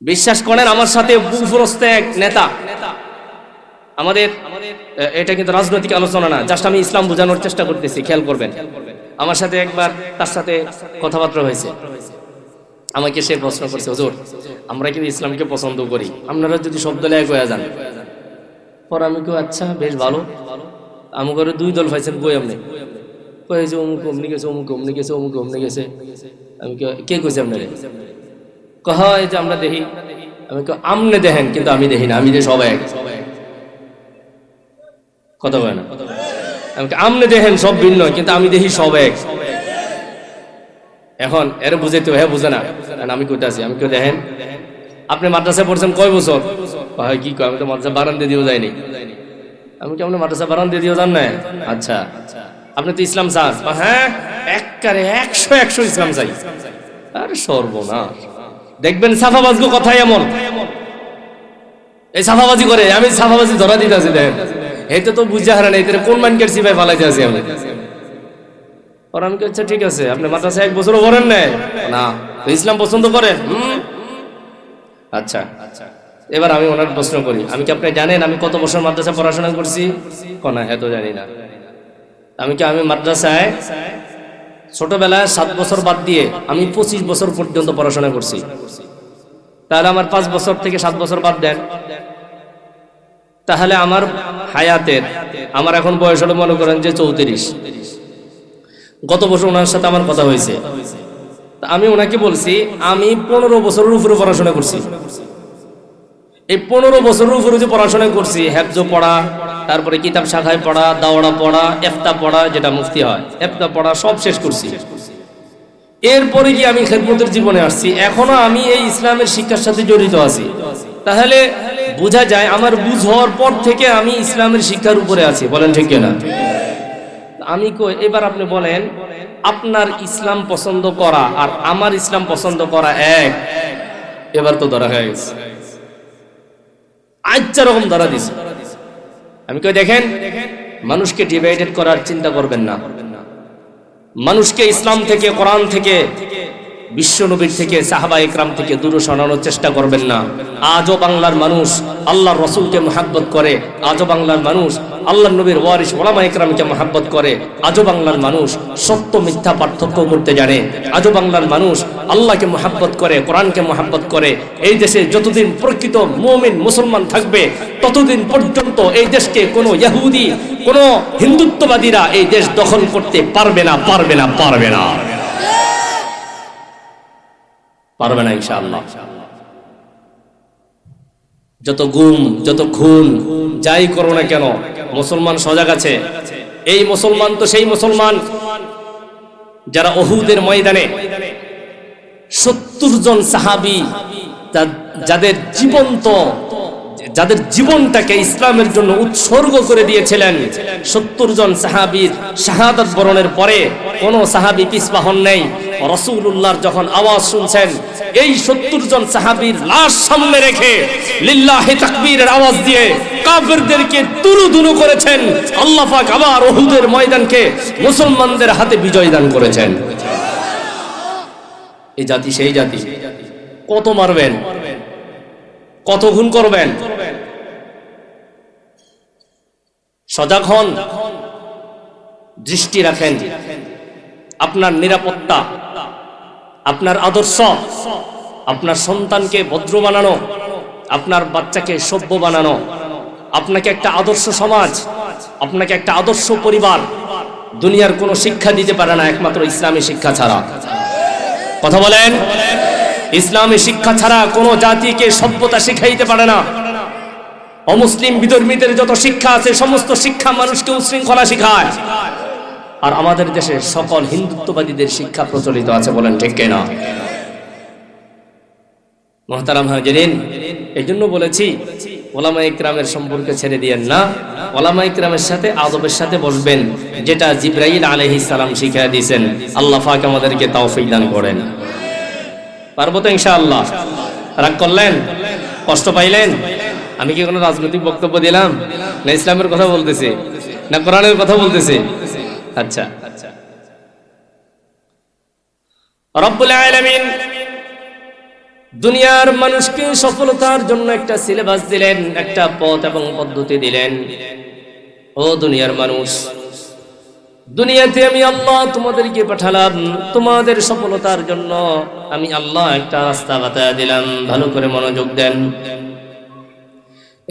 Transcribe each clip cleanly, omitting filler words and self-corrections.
বিশ্বাস করেন আমার সাথে বুফরস্তে এক নেতা, আমাদের এটা কিন্তু রাজনৈতিক আলোচনা না, জাস্ট আমি ইসলাম বোঝানোর চেষ্টা করতেছি, খেয়াল করবেন। আমার সাথে একবার তার সাথে কথাবার্তা হয়েছে, আমাকে সে প্রশ্ন করছে, হুজুর আমরা কিন্তু ইসলামকে পছন্দ করি, আপনারা যদি সব দলে এক হয়ে যান। পর আমি কেউ আচ্ছা বেশ ভালো, আমি করে দুই দল পাইছেন বই আপনি কয়েছে অমুক অমনি গেছে, অমুক অমনি গেছে, অমুক অমনি গেছে। আমি কে কইছি আপনারে? কয় যে আমরা দেখি। আমি আমনে দেখেন কিন্তু আমি দেখি না, আমি যে সব এক। কথা বলে না, আমি আমনে দেখেন সব ভিন্ন কিন্তু আমি দেখি সব এক। এখন এর বুঝাইতে হ্যাঁ বুঝে না, আমি কোথায় আছি, আমি কেউ দেখেন আপনি মাদ্রাসায় পড়ছেন কয় বছর? হয় কি কয়, আমি তো মাদ্রাসা বারান্দা দিয়েও যাইনি। আমি কি আপনি মাদ্রাসা বারান্দা দিয়েও যান না? আচ্ছা আপনি তো ইসলাম চান? হ্যাঁ একবারে 100 ইসলাম চাই। আরে সর্বনাশ, দেখবেন সাফাবাজগো কথাই এমন, এই সাফাবাজি করে, আমি সাফাবাজি ধরা দিতে আছি। দেখেন এইটা তো বুঝা হারা নেই, কোন মানকের সিপাই ফালাইতে আছি আমি। আর আমি আচ্ছা ঠিক আছে, আপনি মাদ্রাসায় 1 বছরও পড়েন না, তো ইসলাম পছন্দ করেন? আচ্ছা এবার আমি ওনার প্রশ্ন করি, আমি কি আপনি জানেন আমি কত বছর মাদ্রাসায় পড়াশোনা করছি? না হ্যাঁ তো জানি না। আমি মাদ্রাসায় ছোটবেলায় 7 বছর বাদ দিয়ে আমি 25 বছর পর্যন্ত পড়াশোনা করছি। তাহলে আমার 5 বছর থেকে 7 বছর বাদ দেন, তাহলে আমার হায়াতের, আমার এখন বয়স হলো মনে করেন যে 34। গত বছর ওনার সাথে আমার কথা হয়েছে, আমি ওনাকে বলছি আমি 15 বছরের উপরে পড়াশোনা করছি। এই 15 বছরের উপরে যে পড়াশোনা করছি, হেফজ পড়া, তারপরে কিতাব শাখায় পড়া, দাওড়া পড়া, ইফতা পড়া, যেটা মুফতি হয় ইফতা পড়া, সব শেষ করছি। এরপরে কি আমি খেদমতের জীবনে আসছি, এখনো আমি এই ইসলামের শিক্ষার সাথে জড়িত আছি। তাহলে বোঝা যায় আমার বুঝ হওয়ার পর থেকে আমি ইসলামের শিক্ষার উপরে আছি। বলেন ঠিক কিনা? আমি কই এবার আপনি বলেন, আপনার ইসলাম পছন্দ করা আর আমার ইসলাম পছন্দ করা এক? এবার তো ধরা হয়ে গেছে, আচ্ছা রকম ধরা দিছে। আমি কই দেখেন, মানুষকে ডিভাইডেড করার চিন্তা করবেন না, মানুষকে ইসলাম থেকে, কোরআন থেকে, বিশ্ব নবীর থেকে, সাহাবা ইকরাম থেকে দূরে সরানোর চেষ্টা করবেন না। আজও বাংলার মানুষ আল্লাহর রাসূলকে মুহাব্বত করে, আজও বাংলার মানুষ আল্লাহর নবীর ওয়ারিস ওলামা ইকরামকে মুহাব্বত করে, আজও বাংলার মানুষ সত্য মিথ্যা পার্থক্য করতে জানে, আজও বাংলার মানুষ আল্লাহকে মুহাব্বত করে, কোরআনকে মুহাব্বত করে। এই দেশে যতদিন প্রকৃত মুমিন মুসলমান থাকবে ততদিন পর্যন্ত এই দেশকে কোনো ইহুদি, কোনো হিন্দুত্ববাদীরা এই দেশ দখল করতে পারবে না, পারবে না, পারবে না, পারবে না ইনশাআল্লাহ। যত গুম, যত খুন, যাই করো না কেন, মুসলমান সজাগ আছে। এই মুসলমান তো সেই মুসলমান যারা উহুদের ময়দানে 70 জন সাহাবী, যাদের জীবনটাকে ইসলামের জন্য উৎসর্গ করে দিয়েছিলেন, 70 জন সাহাবীর শাহাদাত বরণের পরে কোন সাহাবী পিছপা হন নাই। রাসূলুল্লাহর যখন আওয়াজ শুনছেন, এই 70 জন সাহাবীর লাশ সামনে রেখে লিল্লাহি তাকবীরের আওয়াজ দিয়ে কাফেরদেরকে তুরুদুরু করেছেন। আল্লাহ পাক আবার উহুদের ময়দানকে মুসলমানদের হাতে বিজয় দান করেছেন। এই জাতি সেই জাতি, কত মারবেন, কত খুন করবেন? সজাগ হন, দৃষ্টি রাখেন। আপনার নিরাপত্তা, আপনার আদর্শ, আপনার সন্তানকে ভদ্র বানানো, আপনার বাচ্চাকে সভ্য বানানো, আপনাকে একটা আদর্শ সমাজ, আপনাকে একটা আদর্শ পরিবার দুনিয়ার কোনো শিক্ষা দিতে পারে না একমাত্র ইসলামী শিক্ষা ছাড়া। কথা বলেন, ইসলামী শিক্ষা ছাড়া কোনো জাতিকে সভ্যতা শিখাইতে পারে না। অমুসলিম বিধর্মীদের যত শিক্ষা আছে সমস্ত শিক্ষা মানুষকে উশৃঙ্খলা শিখায়, আর আমাদের দেশে সকল হিন্দুত্ববাদীদের শিক্ষা প্রচলিত আছে। বলেন ঠিক কিনা? মুহতারাম হাজিরিন, এই জন্য বলেছি ওলামা ইকরামের সম্পর্কে ছেড়ে দিয়েন না, ওলামা ইকরামের সাথে আদবের সাথে বসবেন, যেটা জিবরাইল আলাইহিস সালাম শিখিয়ে দিয়েছেন। আল্লাহ পাক আমাদেরকে তৌফিক দান করেন। পারবো তো ইনশাআল্লাহ? রাগ করলেন? কষ্ট পাইলেন? আমি কি কোনো রাজনৈতিক বক্তব্য দিলাম? না ইসলামের কথা বলতেছি, না কোরআনের কথা বলতেছি? আচ্ছা, রব্বুল আলামিন দুনিয়ার মানুষকে সফলতার জন্য একটা সিলেবাস দিলেন, একটা পথ এবং পদ্ধতি দিলেন। ও দুনিয়ার মানুষ, দুনিয়াতে আমি আল্লাহ তোমাদেরকে পাঠালাম তোমাদের সফলতার জন্য। আমি আল্লাহ একটা রাস্তা বাতায় দিলাম, ভালো করে মনোযোগ দেন।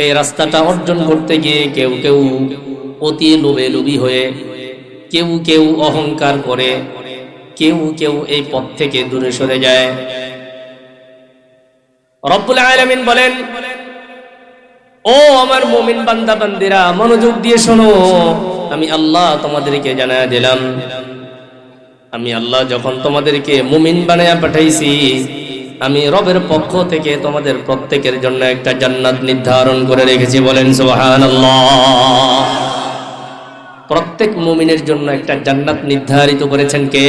এই রাস্তাটা অর্জন করতে গিয়ে কেউ কেউ অতি লোভী হয়ে, কেউ কেউ অহংকার করে, কেউ কেউ এই পথ থেকে দূরে সরে যায়। রব্বুল আলামিন বলেন, ও আমার মুমিন বান্দা বান্দিরা, মনোযোগ দিয়ে শোনো। আমি আল্লাহ তোমাদেরকে জানায়া দিলাম, আমি আল্লাহ যখন তোমাদেরকে মুমিন বানায়া পাঠাইছি, আমি রবের পক্ষ থেকে তোমাদের প্রত্যেকের জন্য একটা জান্নাত নির্ধারণ করে রেখেছি। বলেন সুবহানাল্লাহ। প্রত্যেক মুমিনের জন্য একটা জান্নাত নির্ধারিত করেছেন কে?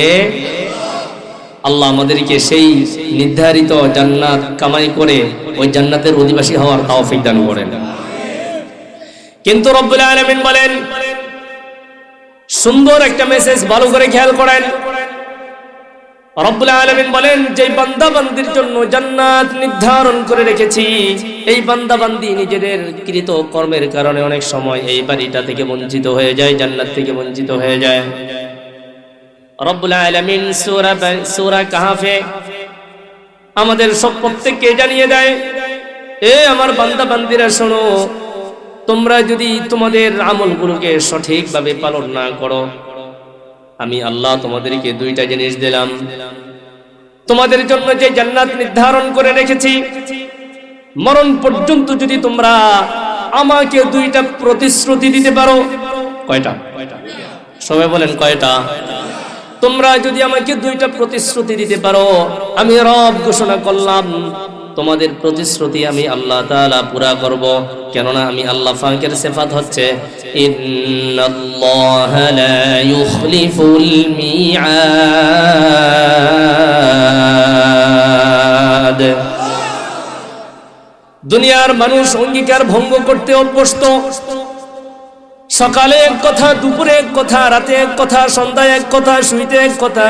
আল্লাহ আমাদেরকে সেই নির্ধারিত জান্নাত কামাই করে ওই জান্নাতের অধিবাসী হওয়ার তৌফিক দান করেন। কিন্তু রব্বুল আলামিন বলেন, সুন্দর একটা মেসেজ, ভালো করে খেয়াল করেন। রব্বুল আলামিন বলেন, যে বান্দা বান্দির জন্য জান্নাত নির্ধারণ করে রেখেছি, এই বান্দা বান্দি নিজেদের কৃত কর্মের কারণে অনেক সময় এই বাড়িটা থেকে বঞ্চিত হয়ে যায়, জান্নাত থেকে বঞ্চিত হয়ে যায়। রব্বুল আলামিন সূরা কাহফে আমাদের সব প্রত্যেককে জানিয়ে দেয়, এ আমার বান্দা বান্দিরা শোনো, তোমরা যদি তোমাদের আমলগুলোকে সঠিকভাবে পালন না করো, আমি আল্লাহ তোমাদেরকে দুইটা জিনিস দিলাম। তোমাদের জন্য যে জান্নাত নির্ধারণ করে রেখেছি, মরণ পর্যন্ত যদি তোমরা আমাকে দুইটা প্রতিশ্রুতি দিতে পারো। কয়টা? সবাই বলেন কয়টা? তোমরা যদি আমাকে দুইটা প্রতিশ্রুতি দিতে পারো, আমি রব ঘোষণা করলাম তোমাদের প্রতিশ্রুতি আমি আল্লাহ তাআলা পুরা করব। কেননা আমি আল্লাহ পাকের সিফাত হচ্ছে ইন্নাল্লাহা লা ইউখলিফুল মিআদ। দুনিয়ার মানুষ অঙ্গীকার ভঙ্গ করতে অভ্যস্ত। সকালে এক কথা, দুপুরে এক কথা, রাতে এক কথা, সন্ধ্যায় এক কথা, শুইতে এক কথা,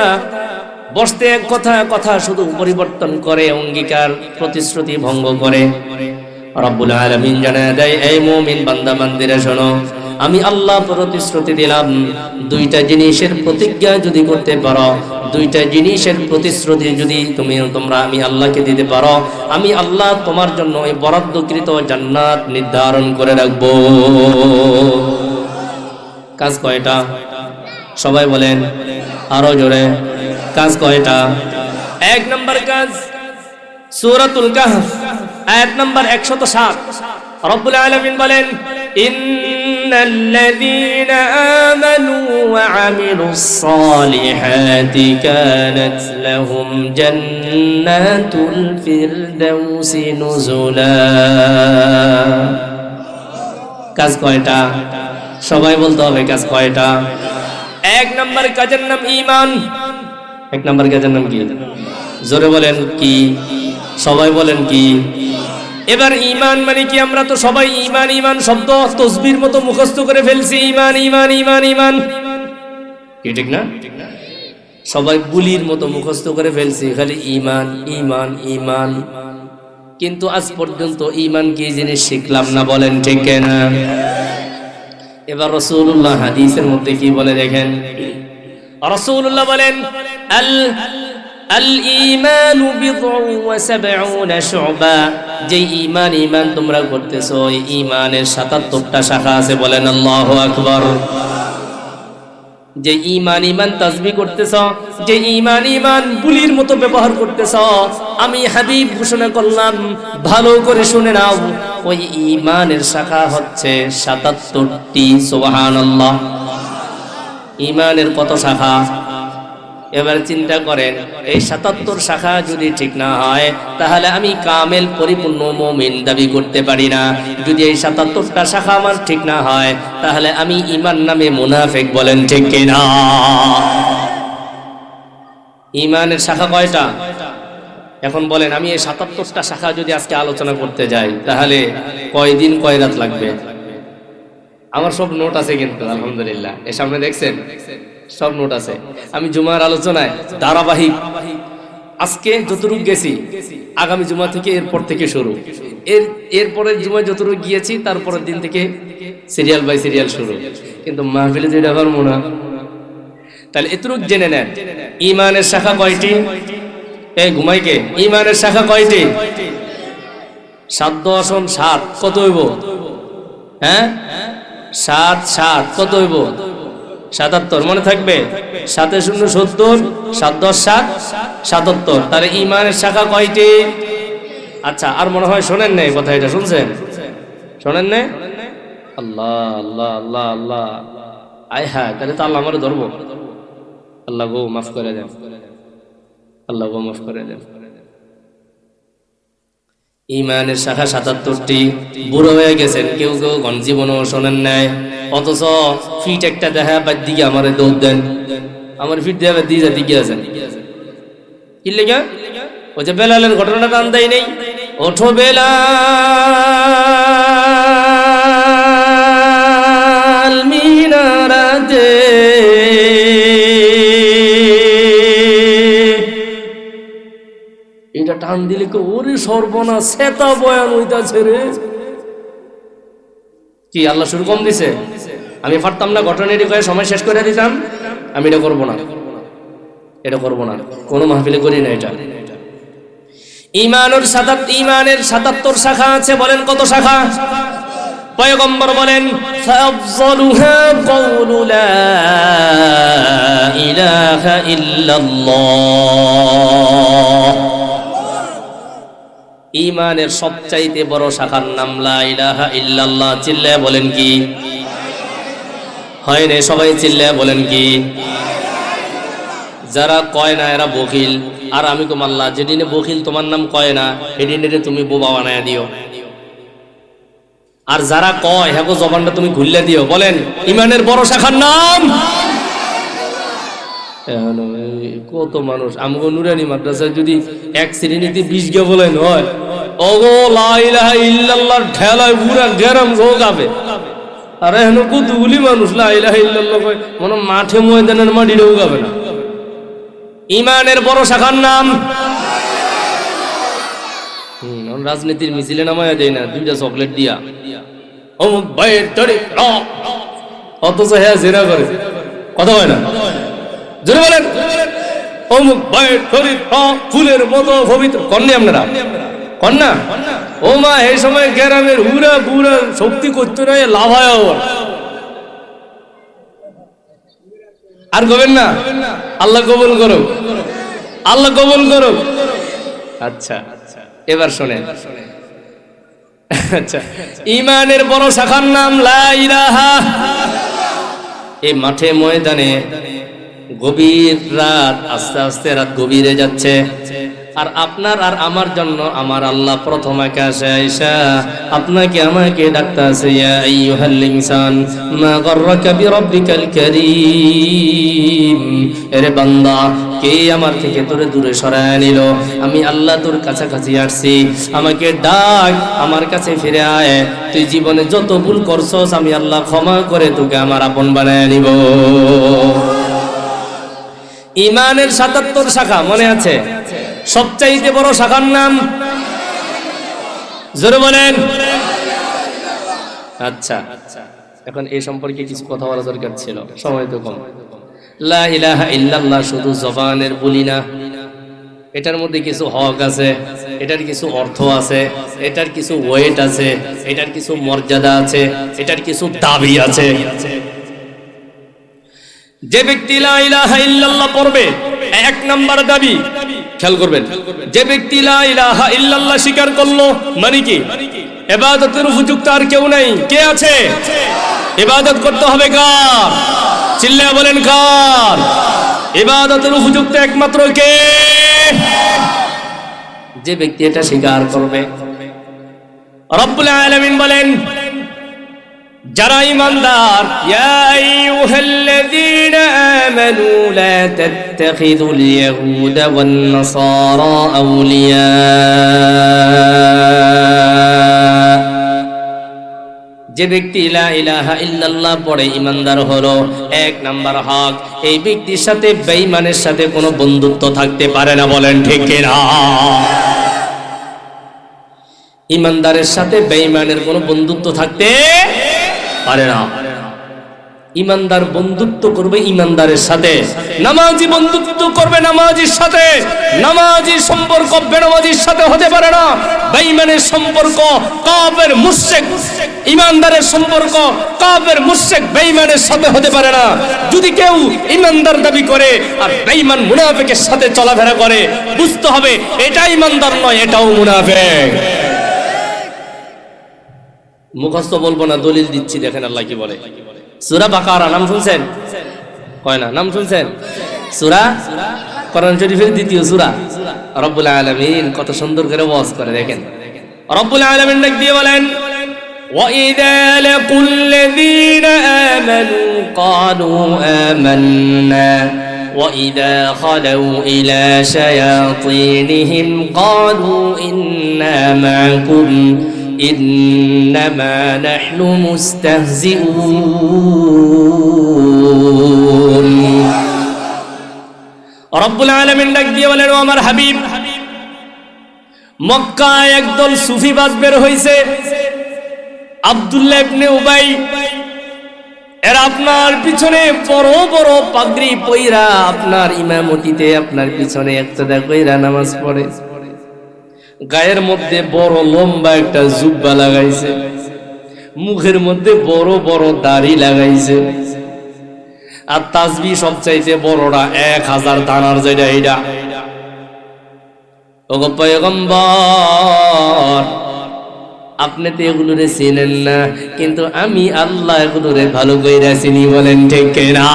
বসতে এক কথা, কথা শুধু পরিবর্তন করে, অঙ্গীকার প্রতিশ্রুতি ভঙ্গ করে। রব্বুল আলামিন জানায় দেয়, এই মুমিন বান্দা বান্দিরা শোনো, আমি আল্লাহ প্রতিশ্রুতি দিলাম, দুইটা জিনিসের প্রতিজ্ঞা যদি করতে পারো, দুইটা জিনিসের প্রতিশ্রুতি যদি তোমরা আমি আল্লাহকে দিতে পারো, আমি আল্লাহ তোমার জন্য এই বরাদ্দকৃত জান্নাত নির্ধারণ করে রাখবো। কাজ কয়টা? সবাই বলেন আরো জোরে, কাজ কয়টা? এক নম্বর কাজ, সূরাতুল কাহফ আয়াত নাম্বার 107। রব্বুল আলামিন বলেন, ইন্নাল্লাযীনা আমানু ওয়া আমিলুস সালিহাতি কানাত লাহুম জান্নাতুল ফিরদাউসি নুজুলা। কাজ কয়টা? সবাই বলতে হবে কাজ কয়টা? এক নম্বর কাজের নাম ঈমান। এক নম্বর কাজের নাম কি? জোরে বলেন কি? সবাই বলেন কি? এবার ঈমান মানে কি? আমরা তো সবাই ঈমান ঈমান শব্দ তাসবির মতো মুখস্থ করে ফেলছি, ঈমান ঈমান ঈমান ঈমান, কি ঠিক না? সবাই বুলির মতো মুখস্থ করে ফেলছি, খালি ঈমান ঈমান ঈমান। কিন্তু আজ পর্যন্ত ঈমান কি জিনিস শিখলাম না, বলেন ঠিক না? এবার রাসূলুল্লাহ হাদিসের মধ্যে কি বলে দেখেন। রাসূলুল্লাহ বলেন, আল ঈমানু বিদউন ওয়া সাবউনা শুবা। যে ঈমান ঈমান তোমরা করতেছো, এই ঈমানের 77টা শাখা আছে, বলেন আল্লাহু আকবার। যে ঈমান ঈমান তাসবিহ করতেছো, যে ঈমান ঈমান বুলির মতো ব্যবহার করতেছো, আমি হাবিব ঘোষণা করলাম, ভালো করে শুনে নাও, ওই ঈমানের শাখা হচ্ছে 77টি। সুবহানাল্লাহ। ঈমানের কত শাখা? এবার চিন্তা করেন, এই 77 শাখা যদি ঠিক না হয়, তাহলে আমি কামেল পরিপূর্ণ মুমিন দাবি করতে পারি না। যদি এই 77টা শাখা আমার ঠিক না হয়, তাহলে আমি ঈমান নামে মুনাফিক, বলেন ঠিক কিনা? ঈমানের শাখা কয়টা? এখন বলেন, আমি এই 77টা শাখা যদি আজকে আলোচনা করতে যাই, তাহলে কয় দিন কয় রাত লাগবে? আমার সব নোট আছে কিন্তু আলহামদুলিল্লাহ, এর সামনে দেখছেন সব নোট আছে। আমি জুমার আলোচনায় ধারাবাহিক আজকে যতটুকু গেছি আগামী জুমা থেকে এরপর থেকে শুরু, এরপরের জুমায় যতটুকু গিয়েছি তারপরের দিন থেকে সিরিয়াল বাই সিরিয়াল শুরু। কিন্তু মাহফিলে যেটা পারবো না। তাহলে এতটুকু জেনে নেন, ইমানের শাখা কয়টি? এই ঘুমাইকে, ইমানের শাখা কয়টি? 7 10 7 কত হইব? হ্যাঁ 7 7 কত হইব? 77 মনে থাকবে। 7 0 70, 7 10 7 77। তাহলে ইমানের শাখা কয়টি? আচ্ছা, আর মনে হয় শোনেন নাই কথা, এটা শুনছেন? শোনেন নাই? আল্লাহ আল্লাহ আল্লাহ আল্লাহ, আয় হ্যাঁ, তাহলে তো আল্লাহ আমারে ধরবো। আল্লাহ গো মাফ করে দেন, আল্লাহ গো মাফ করে দেন। ইমানের শাখা 77টি। বুড়ো হয়ে গেছেন কেউ কেউ, ঘন জীবনও শোনেন নাই, অথচ ফিট একটা দেখা বাদ দিকে আমার দৌড় দেন, আমার ফিট দেওয়া বাদ দিয়ে দিকে আছেন। কি লেগা? ওই যে বেলালের ঘটনাটা টান দেয় নেই, ওঠো বেলাল মিনারাতে, এটা টান দিলে কে ওরে সর্বনাশ, সেতা বয়ান হইতাছে রে। কি আল্লাহ শুরু কম দিছে? আমি পারতাম না ঘটনা এটি করে সময় শেষ করে দিতাম? আমি এটা করবো না, এটা করবো না, কোনো মাহফিলে করি না এটা। ইমানের 77 শাখা আছে। বলেন কত শাখা? পয়গম্বর বলেন ফাফযলুহা কওলু লা ইলাহা ইল্লাল্লাহ। ইমানের সবচাইতে বড় শাখার নাম লা ইলাহা ইল্লাল্লাহ। চিল্লায় বলেন কি? হয় না? সবাই চিল্লায় বলেন কি? যারা কয় না এরা বখিল। আর আমি কম আল্লাহ যেদিনে বখিল তোমার নাম কয় না সেদিনে তুমি বোবা বানায় দিও। আর যারা কয় হ্যাঁ জবানটা তুমি ঘুরলে দিও। বলেন ইমানের বড় শাখার নাম? কত মানুষ আমগো নুরানি মাদ্রাসায় যদি এক শ্রেণীতে 20 গে বলেন হয়, ওগো লা ইলাহা ইল্লাল্লাহর ঠেলায় পুরা গেরাম রোগাবে। আর এখন কতগুলি মানুষ লা ইলাহা ইল্লাল্লাহ কয়, মনে মাঠে ময়দানের মাটি রোগাবে না। ইমানের বড় শাখার নাম? রাজনীতির মিছিলে নামায়া দেয় না 2টা চকলেট দিয়া, অমুক ভাইয়ের তরি, অথচ হ্যাঁ জেরা করে কথা হয় না। জোরে বলেন অমুক ভাইয়ের তরি ফুলের মতো পবিত্র। কন্যা আপনারা কন্যা ও মা, এই সময় গ্রামের হুরা পুরা শক্তি করতে নয় লাভ হয়। আর করবেন না? আল্লাহ কবুল করো, আল্লাহ কবুল করো। আচ্ছা এবার শোনেন। আচ্ছা, ইমানের বড় শাখার নাম লা ইলাহা। এই মাঠে ময়দানে গভীর রাত, আস্তে আস্তে রাত গভীরে যাচ্ছে, আর আপনার আর আমার জন্য আমার আল্লাহ প্রথম আকাশে আয়েশা আপনাকে আমাকে ডাকতেছে, ইয়া আইয়ুহাল ইনসান মা গাররাকা বিরাব্বিকাল কারীম। এরে বান্দা, কে আমার থেকে তোরে দূরে সরায় নিল? আমি আল্লাহ তোর কাছাকাছি আসছি, আমাকে ডাক, আমার কাছে ফিরে আয়। তুই জীবনে যত ভুল করছস আমি আল্লাহ ক্ষমা করে তোকে আমার আপন বানায় নিব। ইমানের 77 শাখা মনে আছে? সবচাইতে বড় শাখার নাম? জোরে বলেন। আচ্ছা, এখন এই সম্পর্কে কিছু কথা বলা দরকার ছিল, সময় তো কম। লা ইলাহা ইল্লাল্লাহ শুধু জবানের বলি না, এটার মধ্যে কিছু হক আছে, এটার কিছু অর্থ আছে, এটার কিছু ওয়েট আছে, এটার কিছু মর্যাদা আছে, এটার কিছু দাবি আছে। যে ব্যক্তি লা ইলাহা ইল্লাল্লাহ পড়বে, 1 নাম্বার দাবি খেয়াল করবেন, যে ব্যক্তি লা ইলাহা ইল্লাল্লাহ স্বীকার করলো মানে কি? ইবাদতের উপযুক্ত আর কেউ নাই। কে আছে? ইবাদত করতে হবে কার? চিল্লায়া বলেন কার? ইবাদতের উপযুক্ত একমাত্র কে? যে ব্যক্তি এটা স্বীকার করবে। রব্বুল আলামিন বলেন, যারা ঈমানদার, ইয়া আইয়ুহাল্লাযীনা আমানু লা তাত্তাখিযুল ইয়াহুদা ওয়ান নাসারা আউলিয়া। যে ব্যক্তি লা ইলাহা ইল্লাল্লাহ পড়ে ইমানদার হলো, এক নাম্বার হক, এই ব্যক্তির সাথে বেঈমানের সাথে কোনো বন্ধুত্ব থাকতে পারে না। বলেন ঠিক কিনা? ইমানদারের সাথে বেঈমানের কোনো বন্ধুত্ব থাকতে পারে না। ইমানদার বন্ধুত্ব করবে ইমানদারের সাথে, নামাজি বন্ধুত্ব করবে নামাজির সাথে, নামাজি সম্পর্ক বেনামাজির সাথে হতে পারে না। বেঈমানের সম্পর্ক কাফের মুশরিক, ইমানদারের সম্পর্ক কাফের মুশরিক বেঈমানের সাথে হতে পারে না। যদি কেউ ইমানদার দাবি করে আর বেঈমান মুনাফিকের সাথে চলাফেরা করে, বুঝতে হবে এটা ইমানদার নয়, এটাও মুনাফিক। মুখস্থ বলবো না, দলিল দিচ্ছি, দেখেন আল্লাহ কি বলে। সূরা বাকারা নাম শুনছেন? কয় না, নাম শুনছেন? সূরা কোরআন শরীফের দ্বিতীয় সূরা। রব্বুল আলামিন কত সুন্দর করে ওয়াজ করে, দেখেন রব্বুল আলামিন ডাক দিয়ে বলেন, وَإِذَا لَقُوا الَّذِينَ آمَنُوا قَالُوا آمَنَّا وَإِذَا خَلَوْا إِلَى شَيَاطِينِهِمْ قَالُوا إِنَّا مَعَكُمْ إِنَّمَا نَحْنُ مُسْتَهْزِئُونَ। রব্বুল আলামিন ডাক দিয়ে বলেন, ও আমার হাবিব, মক্কায় একদল সুফিবাজ বের হইছে, আব্দুল্লাহ ইবনে উবাই, এরা আপনার পিছনে বড় বড় পাগড়ি পইরা আপনার ইমামতিতে আপনার পিছনে ইক্তেদা কইরা নামাজ পড়ে, গায়ের মধ্যে বড় লম্বা একটা জুব্বা লাগাইছে, মুখের মধ্যে বড় বড় দাড়ি লাগাইছে, আর তাসবিহ সবচাইতে বড়টা 1000 দানার, যেটা এইটা। ওগো পয়গম্বর, আপনি তো এগুলোরে চিনেন না, কিন্তু আমি আল্লাহ এগুলোরে ভালো কইরা চিনি। বলেন ঠিক কিনা?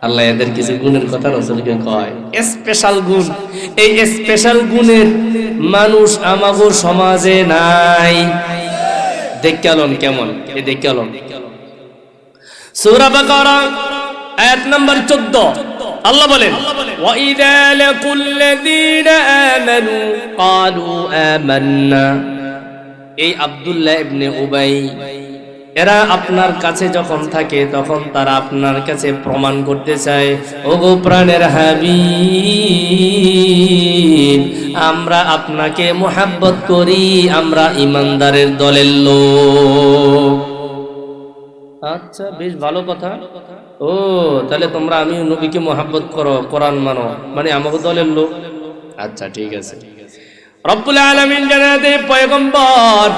আল্লাহ এদের কিছু গুণের কথা রাসূলকে কয়, স্পেশাল গুণ। এই স্পেশাল গুণের মানুষ আমাগো সমাজে নাই। দেখালন কেমন? এই দেখালন সূরা বাকারা আয়াত নাম্বার 14, আল্লাহ বলেন, وَإِذَا لَقُوا الَّذِينَ آمَنُوا قَالُوا آمَنَّا। এই আব্দুল্লাহ ইবনে উবাই, এরা আপনার কাছে যখন থাকে তখন তারা আপনার কাছে প্রমাণ করতে চায়, ওগো প্রাণের হাবিব, আমরা আপনাকে মুহাব্বত করি, আমরা ইমানদারের দলের লোক। আচ্ছা, বেশ ভালো কথা। ও তাহলে তোমরা আমি নবীকে মুহাব্বত করো, কোরআন মানো, মানে আমাকে দলের লোক। আচ্ছা ঠিক আছে। রব্বুল আলামিন জানায় দেয়, পয়গম্বর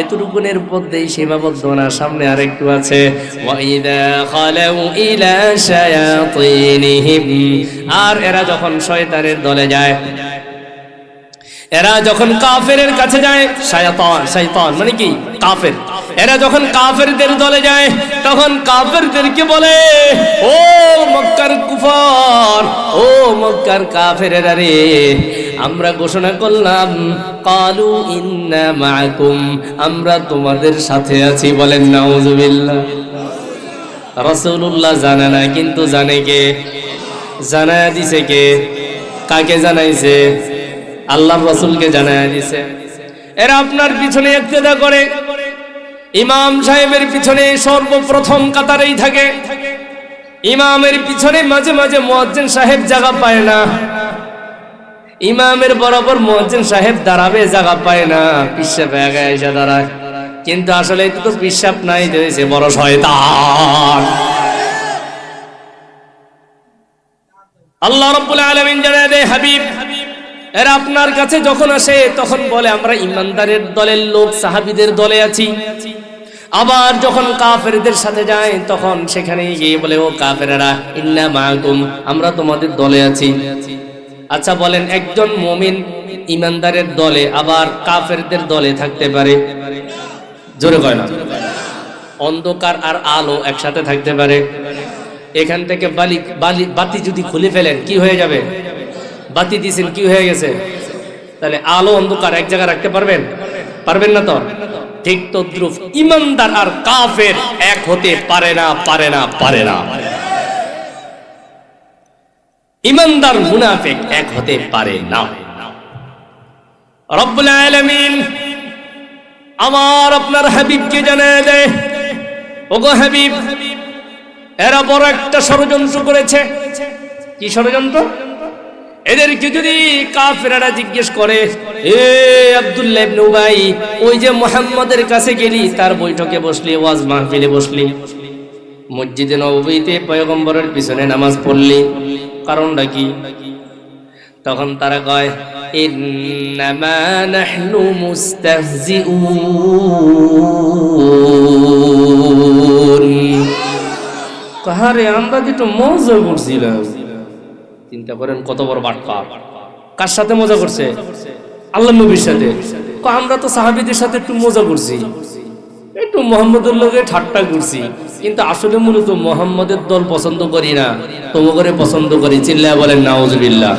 এতটুকুনের মধ্যেই সীমাবদ্ধ না, সামনে আরেকটু আছে। ওয়াইদা খালাউ ইলা শায়াতিনহিম, আর এরা যখন শয়তানের দলে যায়, এরা যখন কাফেরের কাছে যায়, শয়তান মানে কি? কাফের। এরা যখন কাফেরদের দলে যায় তখন কাফেরদেরকে বলে, ও মক্কার কুফার, ও মক্কার কাফেরেরা রে, আমরা ঘোষণা করলাম, কালু ইন্না মাআকুম, আমরা তোমাদের সাথে আছি। বলেন নাউযুবিল্লাহ। রাসূলুল্লাহ জানে না, কিন্তু জানে কে? জানায়া দিছে কে? কাকে জানাইছে? আল্লাহর রাসূলকে জানায়া দিছে। এরা আপনার পিছনে ইক্তেদা করে, ইমাম সাহেবের পিছনে সর্বপ্রথম কাতারেই থাকে। ইমামের পিছনে মাঝে মাঝে মুয়াজ্জিন সাহেব জায়গা পায় না, ইমামের বরাবর মুয়াজ্জিন সাহেব দাঁড়াবে, জায়গা পায় না, পিছাপ আগে এসে দাঁড়ায়। কিন্তু আসলে এটা তো পিছাপ নাই, দিয়েছে বড় শয়তান। আল্লাহ রাব্বুল আলামিন জানায় দেয়, হাবিব, এরা আপনার কাছে যখন আসে তখন বলে, আমরা ইমানদারের দলের লোক, সাহাবীদের দলে আছি। আবার যখন কাফেরদের সাথে যায় তখন সেখানে গিয়ে বলে, ও কাফেরেরা, ইন্না মাআকুম, আমরা তোমাদের দলে আছি। আচ্ছা বলেন, একজন মুমিন ইমানদারের দলে আবার কাফেরদের দলে থাকতে পারে? জোরে কয় না। অন্ধকার আর আলো একসাথে থাকতে পারে? এখান থেকে বাতি যদি খুলে ফেলেন কি হয়ে যাবে? বাতি দিয়েছেন, কি হয়ে গেছে? তাহলে আলো অন্ধকার এক জায়গায় রাখতে পারবেন? পারবেন না তো। ঠিক তদ্রুপ ইমানদার আর কাফের এক হতে পারে না, পারে না, পারে না। ইমানদার মুনাফিক এক হতে পারে না। রব্বুল আলামিন আমার আপনার হাবিবকে জানায় দেয়, ওগো হাবিব, এরা বড় একটা ষড়যন্ত্র করেছে। কি ষড়যন্ত্র? এদেরকে যদি কাফেররা জিজ্ঞেস করে, এ আব্দুল্লাহ ইবনে উবাই, ওই যে মুহাম্মাদের কাছে গেলি, তার বৈঠকে বসলি, ওয়াজ মাহফিলে বসলি, মসজিদে নববীতে পয়গম্বরের পিছনে নামাজ পড়লি, কারণটা কি? তখন তারা কয়, ইন্নামা নাহনু মুস্তাহজিউন, কারে আমরা একটু মজা করছিলাম। চিন্তা করেন কত বড় বাটপার। কার সাথে মজা করছে? আল্লাহর নবীর সাথে। আমরা তো সাহাবীদের সাথে একটু মজা করছি, একটু মুহাম্মদের লগে ঠাট্টা করছি, কিন্তু আসলে মূলত মুহাম্মদের দল পছন্দ করি না, তোমাকে পছন্দ করি। চিল্লায়া বলেন নাউজুবিল্লাহ।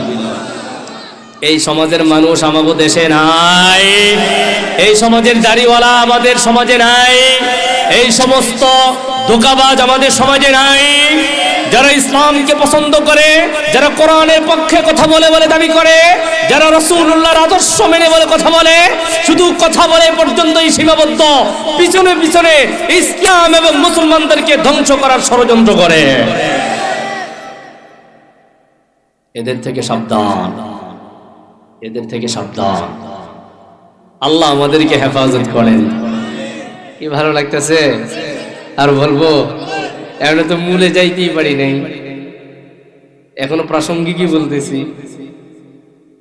এই সমাজের মানুষ আমাদের দেশে নাই, এই সমাজের দাড়িওয়ালা আমাদের সমাজে নাই, এই সমস্ত ধোঁকাবাজ আমাদের সমাজে নাই। যারা ইসলামকে পছন্দ করে, যারা কোরআনের পক্ষে কথা বলে বলে দাবি করে, যারা রাসূলুল্লাহর আদর্শ মেনে বলে কথা বলে, শুধু কথা বলে পর্যন্তই সীমাবদ্ধ, পিছনে পিছনে ইসলাম এবং মুসলমানদেরকে ধ্বংস করার ষড়যন্ত্র করে। এদের থেকে সাবধান, এদের থেকে সাবধান। আল্লাহ আমাদেরকে হেফাজত করেন। কি ভালো লাগতেছে আর বলবো, এখন তো মূলে যাইতেই পারি নাই, এখনো প্রাসঙ্গিকই বলতেছি।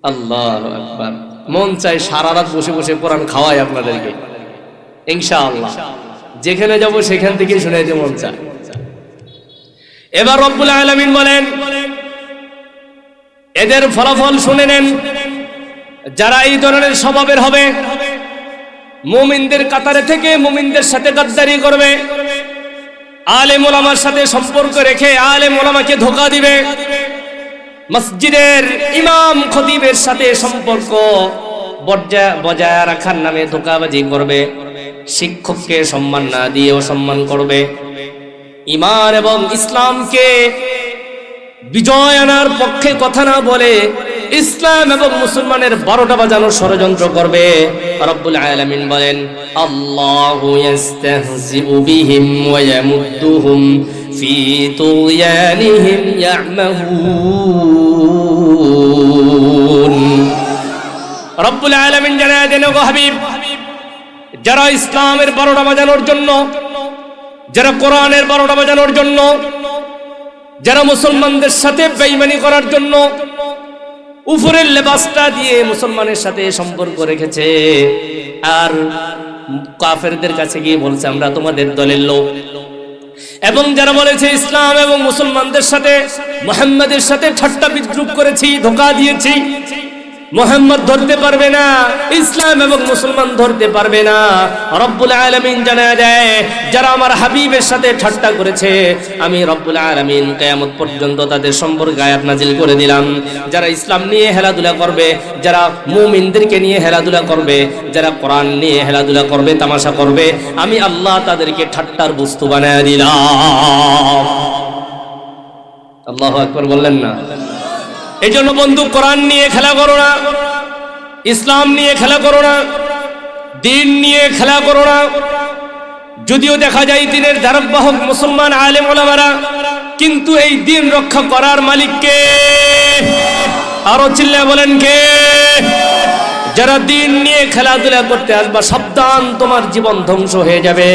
আল্লাহু আকবার। মন চাই সারা রাত বসে বসে কোরআন খাওয়াই আপনাদেরকে, ইনশাআল্লাহ। যেখানে যাব সেখান থেকে শোনাইতে মন চায়। এবার রব্বুল আলামিন বলেন, এদের ফলাফল শুনে নেন। যারা এই ধরনের স্বভাবের হবে, মুমিনদের কাতারে থেকে মুমিনদের সাথে গাদ্দারি করবে, আলেম ওলামার সাথে সম্পর্ক রেখে আলেম ওলামাকে ধোঁকা দিবে, মসজিদের ইমাম খতিবের সাথে সম্পর্ক বজায় রাখার নামে ধোঁকাবাজি করবে, শিক্ষককে সম্মান না দিয়ে অসম্মান করবে, ঈমান এবং ইসলামকে বিজয় আনার পক্ষে কথা না বলে ইসলাম এবং মুসলমানের 12টা বাজানোর ষড়যন্ত্র করবে। রব্বুল আলামিন বলেন, আল্লাহু ইস্তাহজিউ বিহিম ওয়া ইয়ামুদ্দুহুম ফি তুগয়ানিহিম ইয়ামাহুন। রব্বুল আলামিন জানায় দেন, গো হাবিব, যারা ইসলামের 12টা বাজানোর জন্য, যারা কোরআনের 12টা বাজানোর জন্য, যারা মুসলমানদের সাথে বেঈমানি করার জন্য উপরের লেবাসটা দিয়ে মুসলমানের সাথে সম্পর্ক রেখেছে, আর কাফেরদের কাছে গিয়ে বলছে আমরা তোমাদের দলের লোক, এবং যারা বলেছে ইসলাম এবং মুসলমানদের সাথে, মুহাম্মাদের সাথে ঠাট্টা বিদ্রুপ করেছি, ধোঁকা দিয়েছি, মুহাম্মদ ধরতে পারবে না, ইসলাম এবং মুসলমান ধরতে পারবে না। রব্বুল আলামিন জানায় দেয়, যারা আমার হাবিবের সাথে ঠাট্টা করেছে, আমি রব্বুল আলামিন কিয়ামত পর্যন্ত তাদের সম্পর্কে আয়াত নাজিল করে দিলাম। যারা ইসলাম নিয়ে হেলাধুলা করবে, যারা মুমিনদেরকে নিয়ে হেলাধুলা করবে, যারা কোরআন নিয়ে হেলাধুলা করবে, তামাশা করবে, আমি আল্লাহ তাদেরকে ঠাট্টার বস্তু বানায় দিলাম। আল্লাহু আকবার বললেন না? এই জন্য বন্ধু, কোরআন নিয়ে খেলা করো না, ইসলাম নিয়ে খেলা করো না, দিন নিয়ে খেলা করো না। যদিও দেখা যায় দিনের ধারকবাহক মুসলমান আলেম ওলামারা, কিন্তু এই দিন রক্ষা করার মালিক কে? আরো চিল্লায় বলেন কে? যারা দিন নিয়ে খেলাধুলা করতে আসবা, সাবধান, তোমার জীবন ধ্বংস হয়ে যাবে,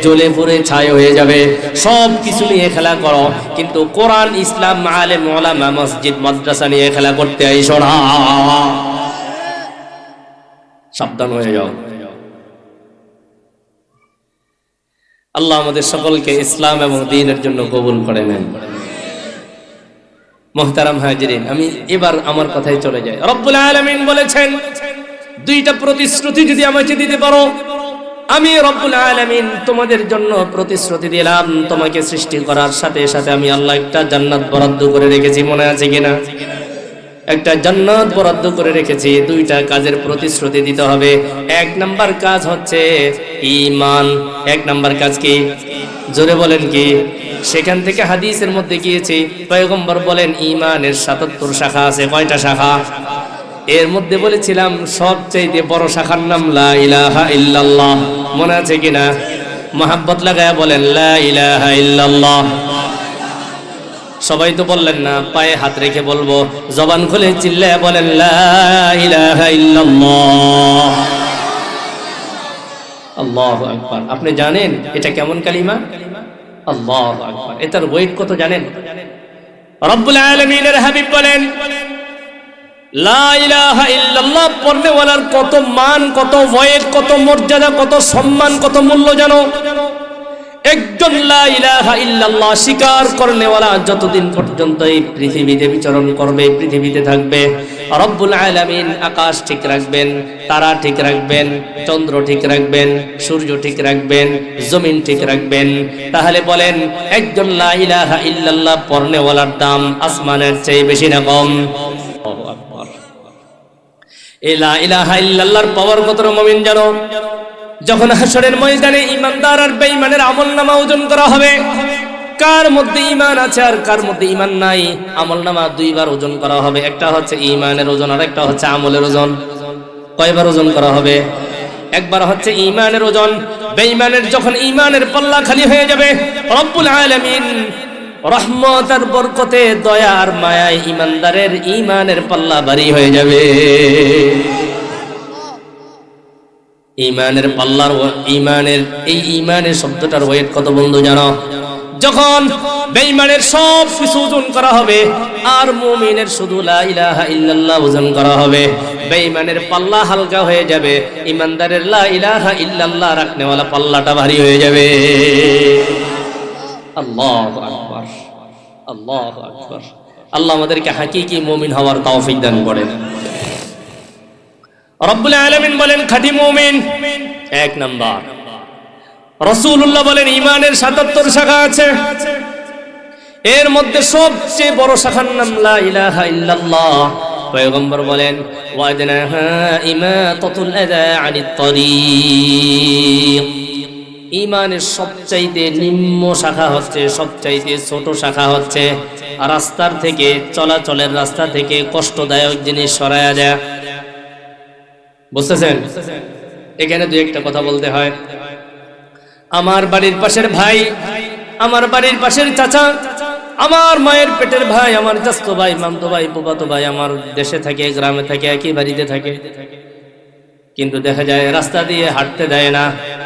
জ্বলে পুড়ে ছাই হয়ে যাবে। সব কিছু নিয়ে খেলা করো, কিন্তু কোরআন, ইসলাম, আলেম ওলামা, মসজিদ মাদ্রাসা নিয়ে খেলা করতে আইসো না। সাবধান হয়ে যাও। আল্লাহ আমাদের সকলকে ইসলাম এবং দ্বীনের জন্য কবুল করে নেন। মুহতারাম হাজিরিন, আমি এবার আমার কথায় চলে যাই। রব্বুল আলামিন বলেছেন, 2টা প্রতিশ্রুতি যদি আমাকে দিতে পারো, আমি রব্বুল আলামিন তোমাদের জন্য প্রতিশ্রুতি দিলাম, তোমাকে সৃষ্টি করার সাথে সাথে আমি আল্লাহ একটা জান্নাত বরাদ্দ করে রেখেছি। মনে আছে কিনা? একটা জান্নাত বরাদ্দ করে রেখেছি। 2টা কাজের প্রতিশ্রুতি দিতে হবে। 1 নাম্বার কাজ হচ্ছে ঈমান। 1 নাম্বার কাজ কি? জোরে বলেন কি? সেখান থেকে হাদিসের মধ্যে গিয়েছে, পয়গম্বর বলেন ঈমানের 77 শাখা আছে। কয়টা শাখা? এর মধ্যে বলেছিলাম সবচেয়ে বড় শাখার নাম লা ইলাহা ইল্লাল্লাহ। মনে আছে কিনা? মহাব্বত লাগায়া বলেন লা ইলাহা ইল্লাল্লাহ। সবাই তো বললেন না, পায়ে হাত রেখে বলবো, জবান খুলে চিল্লায়া বলেন লা ইলাহা ইল্লাল্লাহ। আল্লাহু আকবার। আপনি জানেন এটা কেমন কালিমা? আল্লাহু আকবার। এটার ওয়েট কত জানেন? রব্বুল আলামিনের হাবিব বলেন লা ইলাহা ইল্লাল্লাহ পড়নেওয়ালার কত মান, কত ওয়েট, কত মর্যাদা, কত সম্মান, কত মূল্য জানো? একজন লা ইলাহা ইল্লাল্লাহ স্বীকার করনেওয়ালা যতদিন পর্যন্ত এই পৃথিবীতে বিচরণ করবে, পৃথিবীতে থাকবে, রব্বুল আলামিন আকাশ ঠিক রাখবেন, তারা ঠিক রাখবেন, চন্দ্র ঠিক রাখবেন, সূর্য ঠিক রাখবেন, জমিন ঠিক রাখবেন। তাহলে বলেন একজন লা ইলাহা ইল্লাল্লাহ পড়নেওয়ালার দাম আসমানের চেয়ে বেশি না কম? আল্লাহু আকবার। এই লা ইলাহা ইল্লাল্লাহর পাওয়ার কত মুমিন জানো? যখন হাশরের ময়দানে ঈমানদার আর বেঈমানের আমলনামা ওজন করা হবে, কার মধ্যে ঈমান আছে আর কার মধ্যে ঈমান নাই, আমলনামা দুইবার ওজন করা হবে। একটা হচ্ছে ঈমানের ওজন আর একটা হচ্ছে আমলের ওজন। কয়বার ওজন করা হবে? একবার হচ্ছে ঈমানের ওজন। বেঈমানের যখন ঈমানের পাল্লা খালি হয়ে যাবে, রব্বুল আলামিন রহমত আর বরকতে, দয়া আর মায়ায় ঈমানদারের ঈমানের পাল্লা ভারী হয়ে যাবে। ঈমানের পাল্লার, ঈমানের এই ঈমানের শব্দটার ওয়েট কত বন্ধু জানো? যখন বেঈমানের সব কিছু ওজন করা হবে আর মুমিনের শুধু লা ইলাহা ইল্লাল্লাহ ওজন করা হবে, বেঈমানের পাল্লা হালকা হয়ে যাবে, ঈমানদারের লা ইলাহা ইল্লাল্লাহ রাখনেওয়ালা পাল্লাটা ভারী হয়ে যাবে। আল্লাহু আকবার, আল্লাহু আকবার। আল্লাহ আমাদেরকে হাকিকি মুমিন হওয়ার তৌফিক দান করেন। রব্বুল আলামিন বলেন খাঁটি মুমিন এক নাম্বার। রাসূলুল্লাহ বলেন ঈমানের ৭৭ শাখা আছে, এর মধ্যে সবচেয়ে বড় শাখার নাম লা ইলাহা ইল্লাল্লাহ। পয়গম্বর বলেন ওয়াদনাহা ইমাতাতুল আযা আনিত তরিক। ঈমানের সবচাইতে নিম্ন শাখা হচ্ছে, সবচাইতে ছোট শাখা হচ্ছে রাস্তার থেকে, চলাচলের রাস্তা থেকে কষ্টদায়ক জিনিস সরায়া দেয়া। বুঝতেছেন? এখানে দুই একটা কথা বলতে হয়। আমার বাড়ির পাশের ভাই, আমার বাড়ির পাশের চাচা, আমার মায়ের পেটের ভাই, আমার চাচতো ভাই, মামতো ভাই, ফুফাতো ভাই, আমার দেশে থাকে, গ্রামে থাকে, একই বাড়িতে থাকে, কিন্তু দেখা যায় রাস্তা দিয়ে হাঁটতে দেয় না।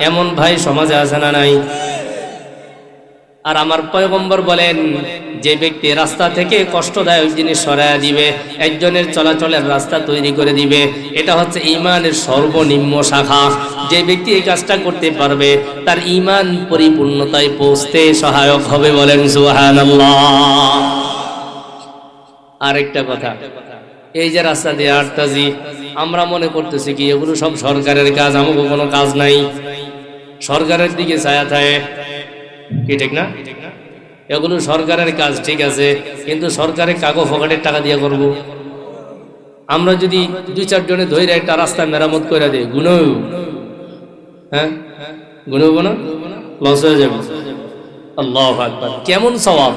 এমন ভাই সমাজে আছে না নাই? আর আমার পয়গম্বর বলেন যে ব্যক্তি রাস্তা থেকে কষ্টদায়ক জিনিস সরায়া দিবে, একজনের চলাচলের রাস্তা তৈরি করে দিবে, এটা হচ্ছে ঈমানের সর্বনিম্ন শাখা। যে ব্যক্তি এই কাজটা করতে পারবে তার ঈমান পরিপূর্ণতায় পৌঁছতে সহায়ক হবে। বলেন সুবহানাল্লাহ। আরেকটা কথা, এই যে রাস্তা দিয়ে হাঁটতাছি, আমরা মনে করতেছি কি এগুলো সব সরকারের কাজ, আমাকে কোনো কাজ নাই, সরকারের দিকে ছায়া থাকে, কি ঠিক না? এগুলো সরকারের কাজ, ঠিক আছে, কিন্তু সরকারের কাগজ পকেটের টাকা দিয়ে করব। আমরা যদি দুই চারজনে ধরে একটা রাস্তা মেরামত করে দিই, গুণ, হ্যাঁ গুণব না, লস হয়ে যাবে। আল্লাহু আকবার। কেমন সওয়াব!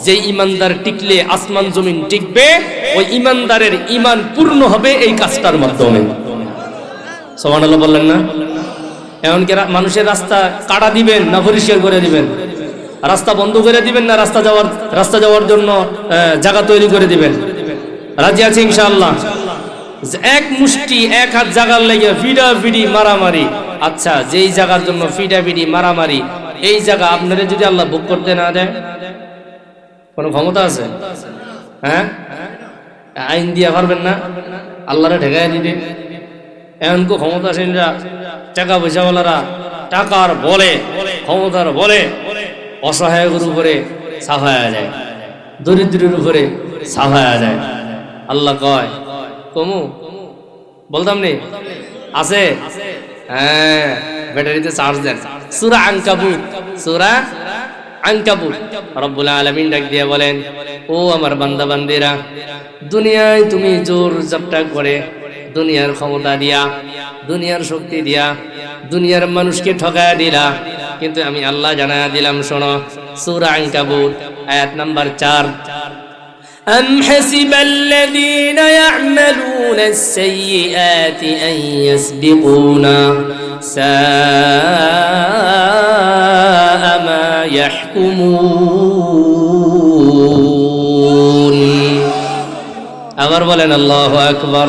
যে ইমানদার টিকলে আসমান জমিন টিকবে, ওই ইমানদারের ইমান পূর্ণ হবে এই কাজটার মাধ্যমে। সুবহানাল্লাহ বললেন না? এমনকি মানুষের রাস্তা কাটা দিবেন না পরিষ্কার করে দিবেন? রাস্তা বন্ধ করে দিবেন না রাস্তা যাওয়ার জন্য জায়গা তৈরি করে দিবেন? রাজি আছে ইনশাআল্লাহ? এক মুষ্টি এক হাত জায়গার লেগে ফিডাফিডি মারামারি, আচ্ছা যেই জায়গার জন্য ফিডাফিডি মারামারি, এই জায়গা আপনারা যদি আল্লাহ বুক করতে না দেয়, কোনো ক্ষমতা আছে? হ্যাঁ, আইন দিয়ে পারবেন না আল্লাহরে ঠেকায় দিতে? এমন কো ক্ষমতাসীনরা, টাকা পয়সাওয়ালারা টাকার বলে, ক্ষমতার বলে অসহায়ের উপরে সাফায়া যায়, দরিদ্রের উপরে সাফায়া যায়। আল্লাহ কয় কমু বলতাম নি? আছে? হ্যাঁ, ব্যাটারিতে চার্জ দেন। সূরা আনকাবুত, সূরা আনকাবুত রব্বুল আলামিন ডাক দিয়ে বলেন, ও আমার বান্দা বান্দিরা, দুনিয়ায় তুমি জোর জাপটা করে, দুনিয়ার ক্ষমতা দিয়া, দুনিয়ার শক্তি দিয়া, দুনিয়ার মানুষকে ঠকায়া দিলা, কিন্তু আমি আল্লাহ জানায়া দিলাম, শোনো, সূরা আনকাবুত আয়াত নাম্বার 4, أم حسب الذين يعملون السيئات أن يسبقونا ساء ما يحكمون আবার বলেন আল্লাহু আকবার।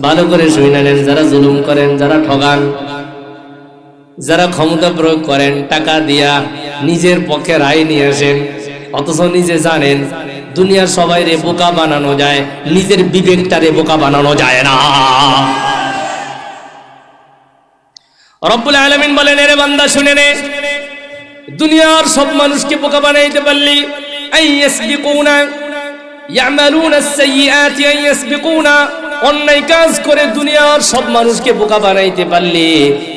ভালো করে শুনে নেন, যারা জুলুম করেন, যারা ঠগান, যারা ক্ষমতা প্রয়োগ করেন, টাকা দিয়া নিজের পক্ষে রায় নিয়ে আসেন, অথচ নিজে জানেন দুনিয়ার সবাইরে বোকা বানানো যায়, নিজের বিবেকটারে বোকা বানানো যায় না। রব্বুল আলামিন বলেন, এরে বান্দা শুনে নে, দুনিয়ার সব মানুষকে বোকা বানাইতে পারলি, আইয়াসবিকুনা ইয়ামালুনা আস-সাইয়্যাতি আইয়াসবিকুনা, অন্যায় কাজ করে দুনিয়ার সব মানুষকে বোকা বানাইতে পারলি,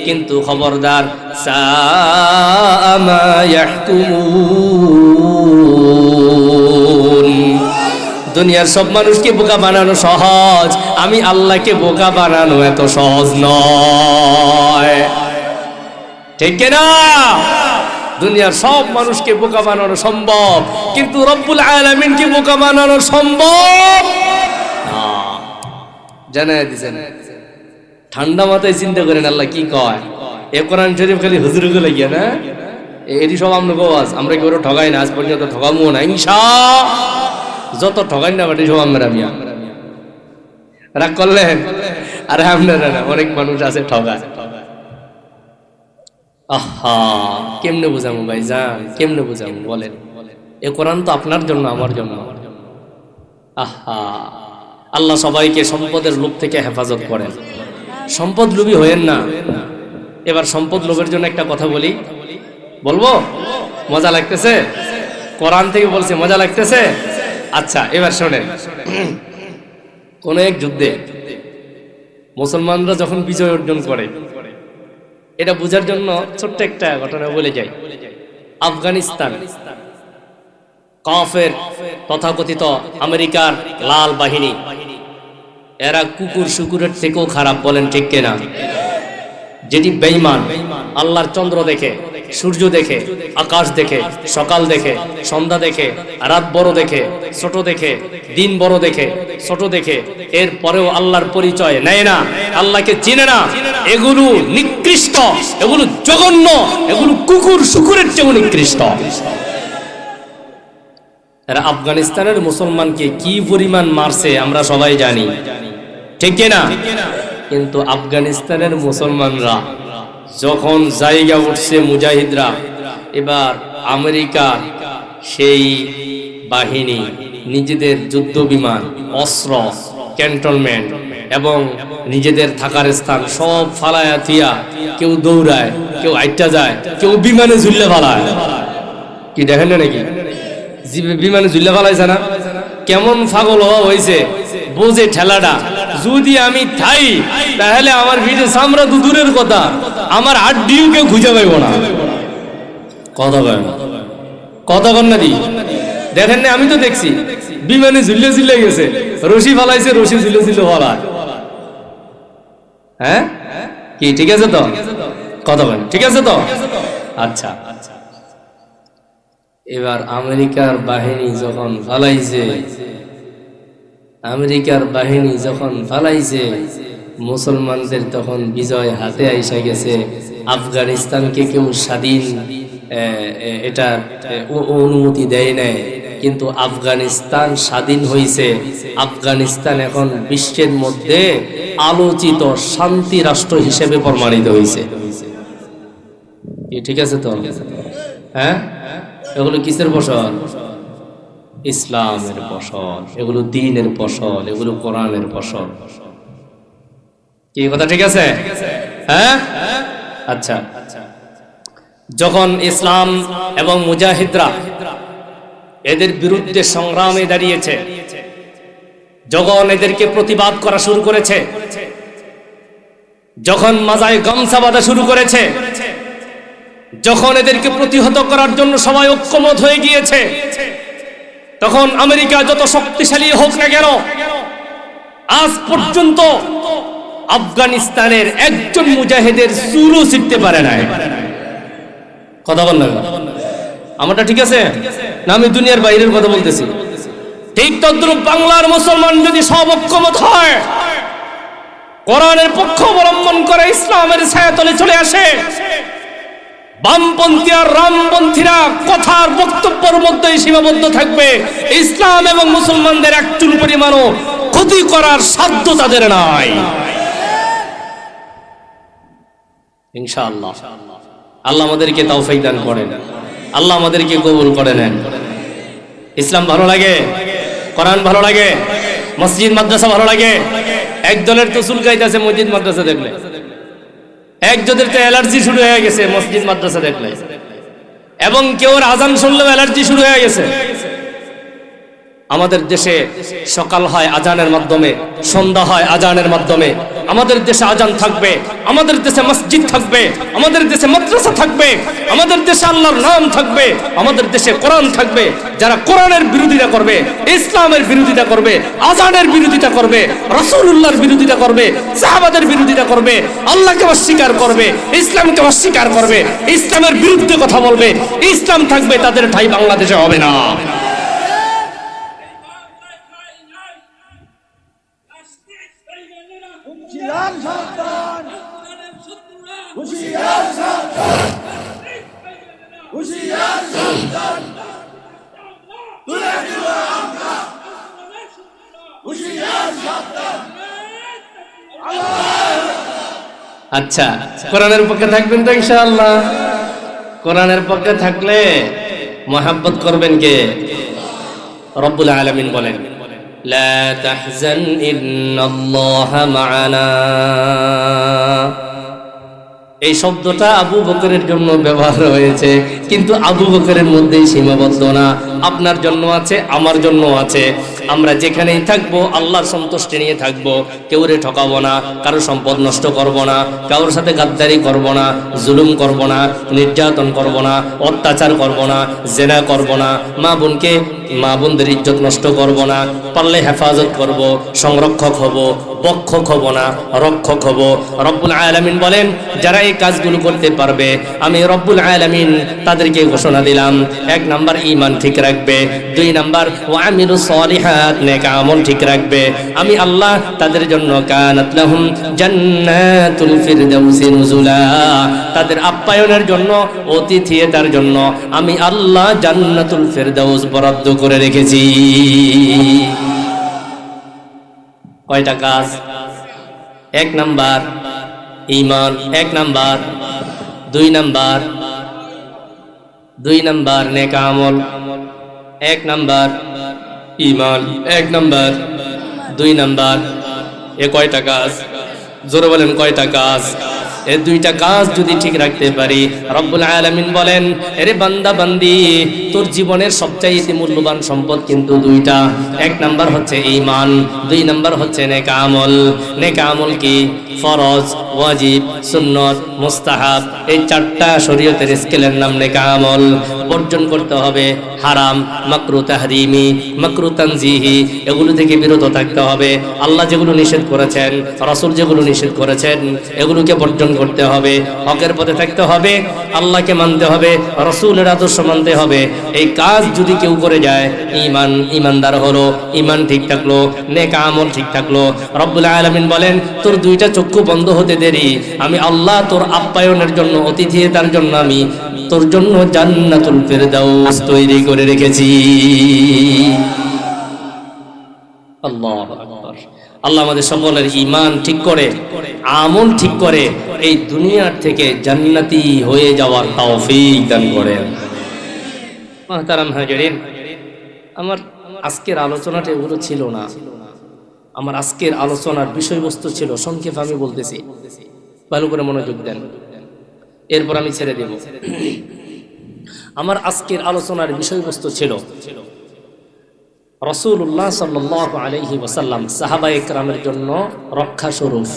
কিন্তু খবরদার সাআ মা ইয়াহকুমুন, দুনিয়ার সব মানুষকে বোকা বানানো সহজ, আমি আল্লাহকে বোকা বানানো এত সহজ নয়। ঠিক না? দুনিয়ার সব মানুষকে বোকা বানানো সম্ভব, কিন্তু রব্বুল আলামিনকে বোকা বানানো সম্ভব না। জানাই দিছেন, ঠান্ডা মাথায় চিন্তা করেন আল্লাহ কি কয়। এ কোরআন শরীফ খালি হুজুরকে লাগিয়া না, এটি সব আমরাকে আওয়াজ, আমরা কেউ ঠগাই না, আজ পর্যন্ত ঠগামো না ইনশাআল্লাহ। যত ঠগাই না বাটি সব আমরা মিয়া রাগ করলেন। আরে আপনারা না, অনেক মানুষ আছে ঠগায়। আহা, কেমনে বুঝাবো ভাই জান, কেমনে বুঝাবো বলেন? এ কোরআন তো আপনার জন্য, আমার জন্য। আহা, আল্লাহ সবাইকে সম্পদের লোভ থেকে হেফাজত করেন। সম্পদ লোভী হয়েন না। এবার সম্পদ লোভের জন্য একটা কথা বলি, বলবো? মজা লাগতেছে? কোরআন থেকে বলছে, মজা লাগতেছে? আচ্ছা, এবার শোনেন। কোন এক যুদ্ধে মুসলমানরা যখন বিজয় অর্জন করে, এটা বোঝার জন্য ছোট্ট একটা ঘটনা বলে যাই। আফগানিস্তান, কাফের তথাকথিত আমেরিকার লাল বাহিনী, এরা কুকুর শুকুরের থেকেও খারাপ, বলেন ঠিক কিনা? যেটি বেঈমান, আল্লাহর চন্দ্র দেখে, সূর্য দেখে, আকাশ দেখে, সকাল দেখে, সন্ধ্যা দেখে, রাত বড় দেখে, ছোট দেখে, দিন বড় দেখে, ছোট দেখে, এর পরেও আল্লাহর পরিচয় নেয় না, আল্লাহকে চিনে না, এগুলো নিকৃষ্ট, এগুলো জঘন্য, এগুলো কুকুর শুকুরের চেয়েও নিকৃষ্ট। এরা আফগানিস্তানের মুসলমানকে কি পরিমাণ মারছে আমরা সবাই জানি, ঠিক কিনা? কিন্তু আফগানিস্তানের মুসলমানরা যখন জায়গা উঠছে মুজাহিদরা, এবার আমেরিকা সেই বাহিনী নিজেদের যুদ্ধ বিমান, অস্ত্র, ক্যান্টনমেন্ট এবং নিজেদের থাকার স্থান সব ফালায়া থিয়া, কেউ দৌড়ায়, কেউ আইটা যায়, কেউ বিমানে ঝুললে ফালায়। কি দেখেন না নাকি? বিমানে ঝুললে ফালাইছে না? কেমন পাগল হওয়া হয়েছে, বোঝে ঠেলাটা। যদি আমি থাই তাহলে আমার ভিড়ে চামড়া তো দূরের কথা, আমার হাড্ডিও কেউ খুঁজে পাইব না। কথা কয় না, কথা কন না দি। দেখেন না, আমি তো দেখছি বিমানে ঝুললে ঝুলে গেছে, রশি ফালাইছে, রশি ঝুলে ঝুলে ফালায়। হ্যাঁ কি ঠিক আছে তো? কথা বলেন, ঠিক আছে তো? আচ্ছা, এবার আমেরিকার বাহিনী যখন ফালাইছে, আমেরিকার বাহিনী যখন ফালাইছে, মুসলমানদের তখন বিজয় হাতে আইসা গেছে। আফগানিস্তানকে কেউ স্বাধীন এটা অনুমতি দেয় নাই, কিন্তু আফগানিস্তান স্বাধীন হয়েছে। আফগানিস্তান এখন বিশ্বের মধ্যে আলোচিত শান্তি রাষ্ট্র হিসেবে প্রমাণিত হয়েছে। ঠিক আছে তো? হ্যাঁ, এগুলো কিসের ফসল? ইসলামের ফসল, এগুলো দ্বীনের ফসল, এগুলো কোরআনের ফসল। কি কথা ঠিক আছে? হ্যাঁ, আচ্ছা। যখন ইসলাম এবং মুজাহিদরা এদের বিরুদ্ধে সংগ্রামে দাঁড়িয়েছে, যখন এদেরকে প্রতিবাদ করা শুরু করেছে, যখন মাজায় গামছা বাঁধা শুরু করেছে, যখন এদেরকে প্রতিহত করার জন্য সবাই ঐক্যমত হয়ে গিয়েছে, তখন আমেরিকা যত শক্তিশালী হোক না কেন, আজ পর্যন্ত আফগানিস্তানের একজন মুজাহিদের চুলও ছিঁড়তে পারে নাই। কথা বল না, আমারটা ঠিক আছে না? আমি দুনিয়ার বাইরের কথা বলতেছি। ঠিক তদ্রূপ বাংলার মুসলমান যদি সব ঐক্যমত হয়, কোরআনের পক্ষ অবলম্বন করে ইসলামের ছায়াতলে চলে আসে, বামপন্থী আর রামপন্থীরা কথার বক্তব্যের মধ্যেই সীমাবদ্ধ থাকবে, ইসলাম এবং মুসলমানদের একচুল পরিমাণও ক্ষতি করার সাধ্য তাদের নাই ইনশাআল্লাহ। আল্লাহ আমাদেরকে তৌফিক দান করেন, আল্লাহ আমাদেরকে কবুল করে নেন। ইসলাম ভালো লাগে, কোরআন ভালো লাগে, মসজিদ মাদ্রাসা ভালো লাগে। একদলের তো চুলকাইতেছে মসজিদ মাদ্রাসা দেখলে, একজনের তো অ্যালার্জি শুরু হয়ে গেছে মসজিদ মাদ্রাসা দেখলে, এবং কেউ আজান শুনলেও অ্যালার্জি শুরু হয়ে গেছে। আমাদের দেশে সকাল হয় আজানের মাধ্যমে, সন্ধ্যা হয় আজানের মাধ্যমে। আমাদের দেশে আজান থাকবে, আমাদের দেশে মসজিদ থাকবে, আমাদের দেশে মাদ্রাসা থাকবে, আমাদের দেশে আল্লাহর নাম থাকবে, আমাদের দেশে কোরআন থাকবে। যারা কোরআনের বিরোধিতা করবে, ইসলামের বিরোধিতা করবে, আজানের বিরোধিতা করবে, রাসূলুল্লাহর বিরোধিতা করবে, সাহাবাদের বিরোধিতা করবে, আল্লাহকে অস্বীকার করবে, ইসলামকে অস্বীকার করবে, ইসলামের বিরুদ্ধে কথা বলবে, ইসলাম থাকবে, তাদের ঠাঁই বাংলাদেশে হবে না। আচ্ছা, কোরআনের পক্ষে থাকবেন তো ইনশাআল্লাহ? কোরআনের পক্ষে থাকলে মহব্বত করবেন কে? রব্বুল আলামিন বলেন, লা তাহজান ইন্নাল্লাহা মা'ানা। এই শব্দটা আবু বকরের জন্য ব্যবহার হয়েছে, কিন্তু আবু বকরের মধ্যেই সীমাবদ্ধ না, আপনার জন্য আছে, আমার জন্য আছে। আমরা যেখানেই থাকবো আল্লাহর সন্তুষ্টি নিয়ে থাকবো, কেউরে ঠকাবো না, কারো সম্পদ নষ্ট করব না, কারোর সাথে গাদ্দারি করব না, জুলুম করব না, নির্যাতন করব না, অত্যাচার করব না, জেনা করব না, মা বোনদের ইজ্জত নষ্ট করব না, পারলে হেফাজত করব, সংরক্ষক হব, বক্ষক হব না, রক্ষক হব। রব্বুল আলামিন বলেন, যারা এই কাজগুলো করতে পারবে, আমি রব্বুল আলামিন তাদেরকে ঘোষণা দিলাম, 1 নাম্বার ঈমান ঠিক রাখবে, 2 নাম্বার ওয়া আমিলুস সলিহাত, নেক আমল ঠিক রাখবে, আমি আল্লাহ তাদের জন্য কানাত লাহুম জান্নাতুল ফিরদাউসি নুজুলা, তাদের আপ্যায়নের জন্য, অতিথিয়তার জন্য আমি আল্লাহ জান্নাতুল ফিরদাউস বরাদ্দ করে রেখেছি। কয়টা কাজ? 1 নাম্বার ঈমান, 1 নাম্বার, 2 নাম্বার নেক আমল, 1 নাম্বার ঈমান, 1 নাম্বার, 2 নাম্বার। এ কয়টা কাজ? জোরে বলেন কয়টা কাজ? এই 2টা কাজ যদি ঠিক রাখতে পারি, রব্বুল আলামিন বলেন, এরে বান্দা বান্দি, তোর জীবনের সবচাইতে মূল্যবান সম্পদ কিন্তু 2টা। 1 নাম্বার হচ্ছে ঈমান, 2 নাম্বার হচ্ছে নেক আমল। নেক আমল কি? ফরজ, ওয়াজিব, সুন্নত, মুস্তাহাব, এই 4টা শরীয়তের স্কেলের নাম নেক আমল। বর্জন করতে হবে হারাম, মাকরুহ তাহরিমি, মাকরুহ তানজিহি, এগুলো থেকে বিরত থাকতে হবে। আল্লাহ যেগুলো নিষেধ করেছেন, রাসূল যেগুলো নিষেধ করেছেন, এগুলোকে বর্জন করতে হবে। হকের পথে থাকতে হবে, আল্লাহকে মানতে হবে, রাসূলের আদর্শ মানতে হবে। এই কাজ যদি কেউ করে যায়, ঈমানদার হলো, ঈমান ঠিক থাকলো, নেক আমল ঠিক থাকলো। রব্বুল আলামিন বলেন, তোর 2টা চক্ষু বন্ধ হতে দেরি, আমি আল্লাহ তোর আপ্যায়নের জন্য, অতিথিয়তার জন্য আমি তোর জন্য জান্নাতুল ফিরদাউস তৈরি করে রেখেছি। আল্লাহু আকবার। আল্লাহ আমাদের সকলের ঈমান ঠিক করে, আমল ঠিক করে, এই দুনিয়ার থেকে জান্নাতি হয়ে যাওয়ার তৌফিক দান করেন। মুহতারাম হাজিরিন, আমার আজকের আলোচনাটা এগুলো ছিল না। আমার আজকের আলোচনার বিষয়বস্তু ছিল, সংক্ষেপে আমি বলতেছি, ভালো করে মনোযোগ দেন, এরপর আমি ছেড়ে দেব। আমার আজকের আলোচনার বিষয়বস্তু ছিল রাসূলুল্লাহ সাল্লাল্লাহু আলাইহি ওয়াসাল্লাম সাহাবায়ে কেরামের জন্য রক্ষা স্বরূপ।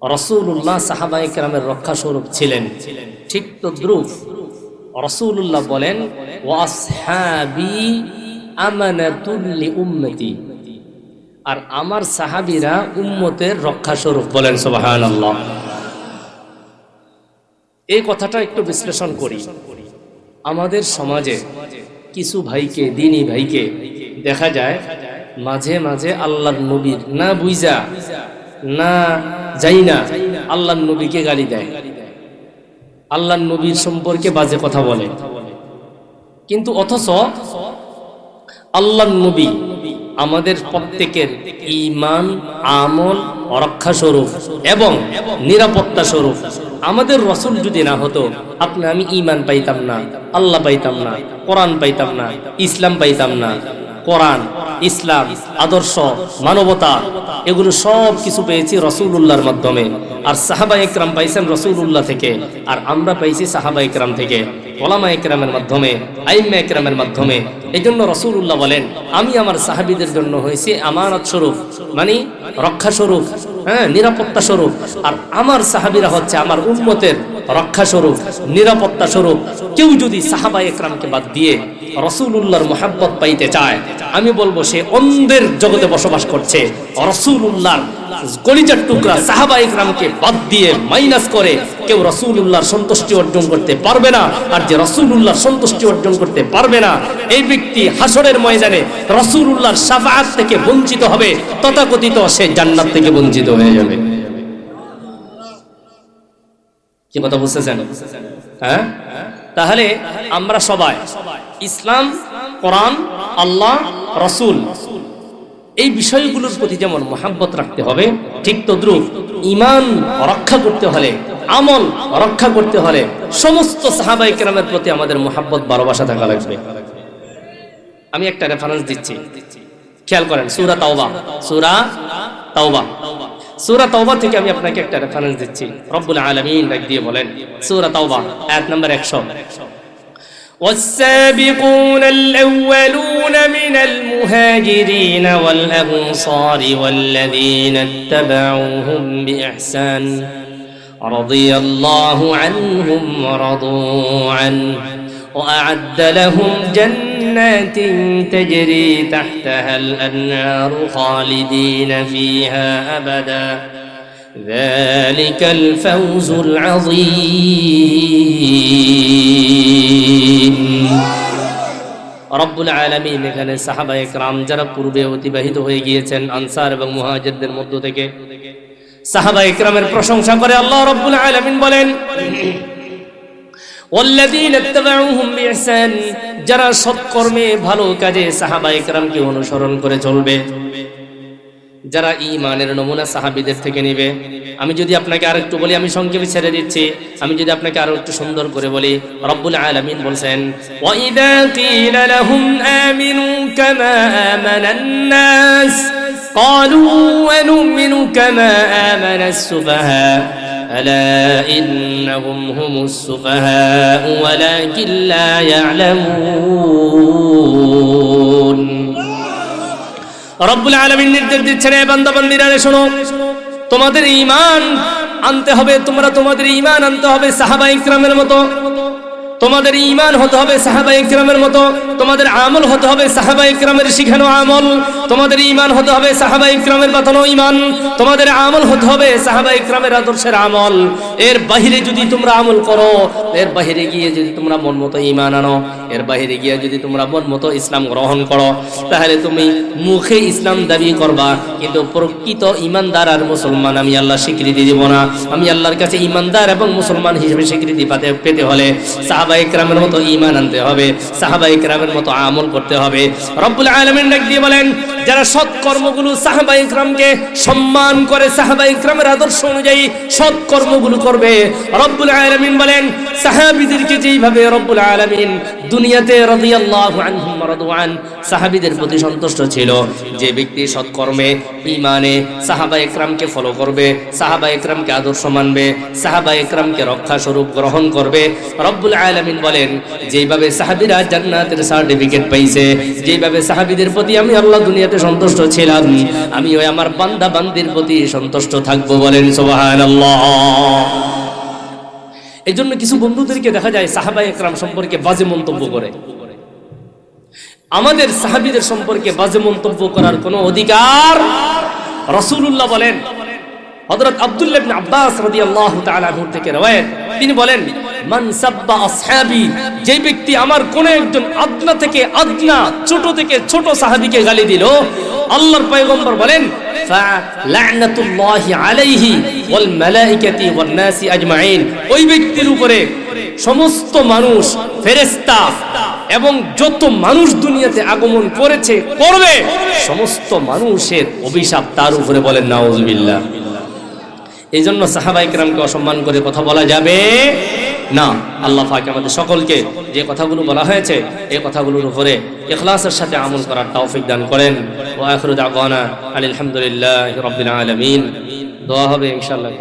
রাসূলুল্লাহ সাহাবায়ে কেরামের রক্ষা স্বরূপ ছিলেন। ঠিক তদ্রুপ রাসূলুল্লাহ বলেন, ওয়া আসহাবি আমানাতুল লি উম্মতি, আর আমার সাহাবীরা উম্মতের রক্ষা স্বরূপ। বলেন সুবহানাল্লাহ। এই কথাটা একটু বিশ্লেষণ করি। আমাদের সমাজে কিছু ভাইকে, দ্বীনী ভাইকে দেখা যায় মাঝে মাঝে আল্লাহর নবীর না বুঝা না যাই না আল্লাহর নবীকে গালি দেয়, আল্লাহর নবীর সম্পর্কে বাজে কথা বলে। কিন্তু অথচ আল্লাহর নবী আমাদের প্রত্যেকের ঈমান, আমল, রক্ষা স্বরূপ এবং নিরাপত্তা স্বরূপ। আমাদের রাসূল যদি না হতো আপনি আমি ঈমান পাইতাম না, আল্লাহ পাইতাম না, কোরআন পাইতাম না, ইসলাম পাইতাম না। কোরআন, ইসলাম, আদর্শ, মানবতা এগুলো সব কিছু পেয়েছি রাসূলুল্লাহর মাধ্যমে। আর সাহাবায়ে কেরাম পাইছেন রাসূলুল্লাহ থেকে, আর আমরা পাইছি সাহাবায়ে কেরাম থেকে, উলামায়ে কেরামের মাধ্যমে, আইম্মায়ে কেরামের মাধ্যমে। এজন্য রাসূলুল্লাহ বলেন আমি আমার সাহাবীদের জন্য হয়েছি আমানত স্বরূপ, মানে রক্ষা স্বরূপ, নিরাপত্তা স্বরূপ। আর আমার সাহাবীরা হচ্ছে আমার উম্মতের রক্ষা স্বরূপ, নিরাপত্তা স্বরূপ। কেউ যদি সাহাবায়ে কেরামকে বাদ দিয়ে রাসূলুল্লাহর মুহাব্বত পাইতে চায়, আমি বলবো সে অন্ধের জগতে বসবাস করছে। রাসূলুল্লাহর কলিজার টুকরা সাহাবায়ে কেরামকে বাদ দিয়ে মাইনাস করে কেউ রাসূলুল্লাহর সন্তুষ্টি অর্জন করতে পারবে না। আর যে রাসূলুল্লাহর সন্তুষ্টি অর্জন করতে পারবে না, এই ব্যক্তি হাসরের ময়দানে রাসূলুল্লাহর শাফাআত থেকে বঞ্চিত হবে, তথাকথিত সে জান্নাত থেকে বঞ্চিত হয়ে যাবে। কি কথা বুঝতেছেন? হ্যাঁ, তাহলে আমরা সবাই ইসলাম, কোরআন, আল্লাহ, রাসূল এই বিষয়গুলোর প্রতি যেমন মহাব্বত রাখতে হবে, ঠিক তদ্রুপ ঈমান রক্ষা করতে হলে, আমল রক্ষা করতে হলে সমস্ত সাহাবায়ে কেরামের প্রতি আমাদের মহাব্বত, ভালোবাসা থাকা লাগবে। আমি একটা রেফারেন্স দিচ্ছি, খেয়াল করেন। সূরা তাওবা, সূরা তাওবা, সূরা তাওবা থেকে আমি আপনাকে একটা রেফারেন্স দিচ্ছি। রব্বুল আলামিন ডাক দিয়ে বলেন, সূরা তাওবা আয়াত নাম্বার 100, والسابقون الأولون من المهاجرين والأنصار والذين اتبعوهم بإحسان رضي الله عنهم ورضوا عنه وأعد لهم جنات تجري تحتها الأنهار خالدين فيها أبدا ذلك الفوز العظيم। রব্বুল আলামিন এখানে সাহাবায়ে কেরাম যারা পূর্বে অতিবাহিত হয়ে গিয়েছেন আনসার এবং মুহাজিরদের মধ্য থেকে সাহাবায়ে কেরামের প্রশংসা করে আল্লাহ রব্বুল আলামিন বলেন, ওয়াল্লাযীনা ইত্তাবাউহুম বিইহসান, যারা সৎকর্মে ভালো কাজে সাহাবায়ে কেরামকে অনুসরণ করে চলবে, যারা ঈমানের নমুনা সাহাবীদের থেকে নেবে। আমি যদি আপনাকে আরেকটু বলি, আমি সংক্ষেপে ছেড়ে দিচ্ছি, আমি যদি আপনাকে আরো একটু সুন্দর করে বলি, রব্বুল আলামিন বলেন, ওয়া ইযা কিলা লাহুম আমিনু কামা আমানান নাস ক্বালু আনুমিনু কামা আমানাস সুফাহা আলা ইন্নাহুম হুমুস সুফাহা ওয়ালাকিন লা ইয়ালামুন। রব্বুল আলামিন নির্দেশ দিচ্ছেন, হে বান্দা-বান্দীরা শোনো, তোমাদের ঈমান আনতে হবে, তোমরা তোমাদের ঈমান আনতে হবে সাহাবায়ে কেরামের মতো, তোমাদের ঈমান হতে হবে সাহাবায়ে কেরামের মতো, তোমাদের আমল হতে হবে সাহাবায়ে কেরামের শিখানো আমল, তোমাদের ঈমান হতে হবে সাহাবায়ে কেরামের বাতানো ঈমান, তোমাদের আমল হতে হবে সাহাবায়ে কেরামের আদর্শের আমল। এর বাহিরে যদি তোমরা আমল করো, এর বাহিরে গিয়ে যদি তোমরা মন মতো ঈমান আনো, এর বাহিরে গিয়ে যদি তোমরা মন মতো ইসলাম গ্রহণ করো, তাহলে তুমি মুখে ইসলাম দাবি করবা, কিন্তু প্রকৃত ঈমানদার আর মুসলমান আমি আল্লাহ স্বীকৃতি দেব না। আমি আল্লাহর কাছে ঈমানদার এবং মুসলমান হিসেবে স্বীকৃতি পেতে হলে সাহাবায়ে কেরামের মতো ঈমান আনতে হবে, সাহাবায়ে কেরামের মতো আমল করতে হবে। রব্বুল আলামিন ডাক দিয়ে বলেন, যারা সৎ কর্মগুলো সাহাবায়ে কেরামকে সম্মান করে, সাহাবায়ে কেরামের আদর্শ অনুযায়ী সৎ কর্মগুলো করবে, রব্বুল আলামিন বলেন সাহাবীদেরকে যেইভাবে রব্বুল আলামিন দুনিয়াতে রাদিয়াল্লাহু আনহুম ওয়া রাদু আন সাহাবীদের প্রতি সন্তুষ্ট ছিল, যে ব্যক্তি সৎকর্মে ঈমানে সাহাবায়ে কেরামকে ফলো করবে, সাহাবায়ে কেরামকে আদর্শ মানবে, সাহাবায়ে কেরামকে রক্ষা স্বরূপ গ্রহণ করবে, রব্বুল আলামিন বলেন যেইভাবে সাহাবীরা জান্নাতের সার্টিফিকেট পাইছে, যেইভাবে সাহাবীদের প্রতি আমি আল্লাহ দুনিয়াতে সন্তুষ্ট ছিলাম, আমি ওই আমার বান্দা বান্দির প্রতি সন্তুষ্ট থাকবো। বলেন সুবহানাল্লাহ। এই জন্য কিছু বন্ধুদেরকে দেখা যায় সাহাবায়ে কেরাম সম্পর্কে বাজে মন্তব্য করে। আমাদের সাহাবীদের সম্পর্কে বাজে মন্তব্য করার কোনো অধিকার, রাসূলুল্লাহ বলেন, হযরত আব্দুল্লাহ ইবনে আব্বাস রাদিয়াল্লাহু তাআলা আনহু থেকে রওয়ায়াত, তিনি বলেন মান সাব্বা আসহাবি, যে ব্যক্তি আমার কোন একজন আদনা থেকে আদনা, ছোট থেকে ছোট সাহাবীকে গালি দিল, আল্লাহর পয়গম্বর বলেন লা'নাতুল্লাহি আলাইহি ওয়াল মালাইকাতি ওয়ান নাসি আজমাইন, ওই ব্যক্তির উপরে সমস্ত মানুষ, ফেরেশতা এবং যত মানুষ দুনিয়াতে আগমন করেছে, করবে, সমস্ত মানুষের অভিশাপ তার উপরে, বলেন নাউজুবিল্লাহ। এই জন্য সাহাবায়ে কেরামকে অসম্মান করে কথা বলা যাবে না। আল্লাহ পাক আমাদের সকলকে যে কথাগুলো বলা হয়েছে এই কথাগুলোর উপরে ইখলাসের সাথে আমল করার তৌফিক দান করেন। ওয়া আখিরু দাওয়ানা আলহামদুলিল্লাহি রাব্বিল আলামিন। দোয়া হবে ইনশাআল্লাহ।